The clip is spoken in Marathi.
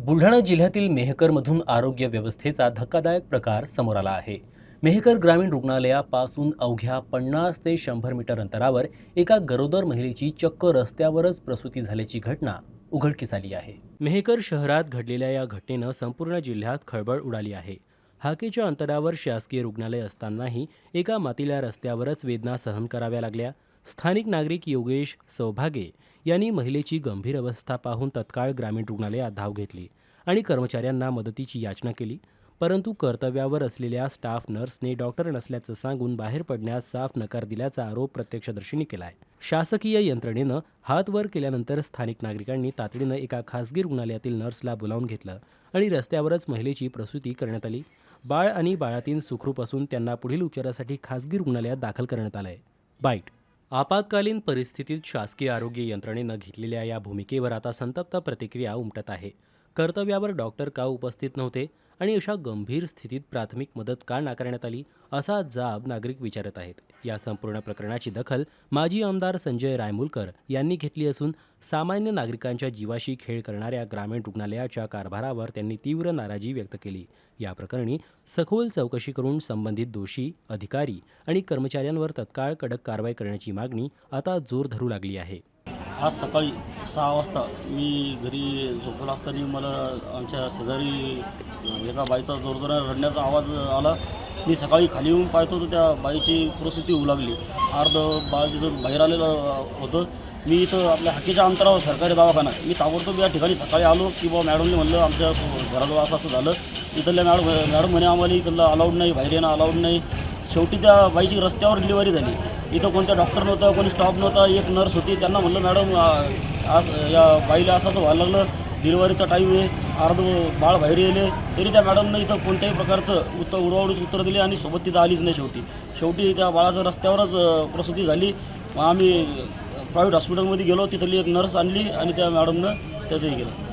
बुलढाणा जिल्ह्यातील मेहकरमधून आरोग्य व्यवस्थेचा धक्कादायक प्रकार समोर आला आहे। मेहकर ग्रामीण रुग्णालयापासून अवघ्या 50 ते 100 मीटर अंतरावर एका गरोदर महिलेची चक्क रस्त्यावरच प्रसूती झाल्याची घटना उघडकीस आली आहे। मेहकर शहरात घडलेल्या या घटनेनं संपूर्ण जिल्ह्यात खळबळ उडाली आहे। हाकेच्या अंतरावर शासकीय रुग्णालय असतानाही एका मातील्या रस्त्यावरच वेदना सहन कराव्या लागल्या। स्थानिक नागरिक योगेश सौभागे यांनी महिलेची गंभीर अवस्था पाहून तत्काळ ग्रामीण रुग्णालयात धाव घेतली आणि कर्मचाऱ्यांना मदतीची याचना केली, परंतु कर्तव्यावर असलेल्या स्टाफ नर्सने डॉक्टर नसल्याचं सांगून बाहेर पडण्यास साफ नकार दिल्याचा आरोप प्रत्यक्षदर्शींनी केला आहे। शासकीय यंत्रणेनं हात वर केल्यानंतर स्थानिक नागरिकांनी तातडीनं एका खासगी रुग्णालयातील नर्सला बोलावून घेतलं आणि रस्त्यावरच महिलेची प्रसूती करण्यात आली। बाळ आणि बाळातीन सुखरूप असून त्यांना पुढील उपचारासाठी खासगी रुग्णालयात दाखल करण्यात आलंय। बाईट। आपत्कालीन परिस्थितीत शासकीय आरोग्य यंत्रणेनं घेतलेल्या या भूमिकेवर आता संतप्त प्रतिक्रिया उमटत आहे। कर्तव्यावर डॉक्टर का उपस्थित नव्हते आणि अशा गंभीर स्थितीत प्राथमिक मदत का नाकारण्यात आली, असा जाब नागरिक विचारत आहेत। या संपूर्ण प्रकरणाची दखल माजी आमदार संजय रायमुलकर यांनी घेतली असून सामान्य नागरिकांच्या जीवाशी खेळ करणाऱ्या ग्रामीण रुग्णालयाच्या कारभारावर त्यांनी तीव्र नाराजी व्यक्त केली। या प्रकरणी सखोल चौकशी करून संबंधित दोषी अधिकारी आणि कर्मचाऱ्यांवर तत्काळ कडक कारवाई करण्याची मागणी आता जोर धरू लागली आहे। आज सकाळी 6 वाजता मी घरी झोपला असताना मला आमच्या शेजारी एका बाईचा जोरजोराने रडण्याचा आवाज आला। मी सकाळी खाली येऊन पाहतो तर त्या बाईची प्रसूती होऊ लागली। बाळ तिथं बाहेर आलेलं होतं। मी इथं आपल्या हाकेच्या अंतरावर सरकारी दवाखाना, मी ताबडतोब या ठिकाणी सकाळी आलो की मॅडमने म्हणलं आमच्या घराजवळ असं झालं। इथल्या मॅडम म्हणे आम्हाला इथलं अलाउड नाही, बाहेर येणं अलाउड नाही। शेवटी त्या बाईची रस्त्यावर डिलिव्हरी झाली। इथं कोणत्या डॉक्टर नव्हता, कोणी स्टाफ नव्हता, एक नर्स होती। त्यांना म्हणलं मॅडम आज या बाईला असं व्हायला लागलं, डिलिव्हरीचा टाईम आहे, बाळ बाहेर येले, तरी त्या मॅडमनं इथं कोणत्याही प्रकारचं उडवाउडीच उत्तर दिले आणि सोबत तिथं आलीच नाही। शेवटी त्या बाळाचं रस्त्यावरच प्रसूती झाली। मग आम्ही प्रायव्हेट हॉस्पिटलमध्ये गेलो, तिथली एक नर्स आणली आणि त्या मॅडमनं त्याचंही केलं।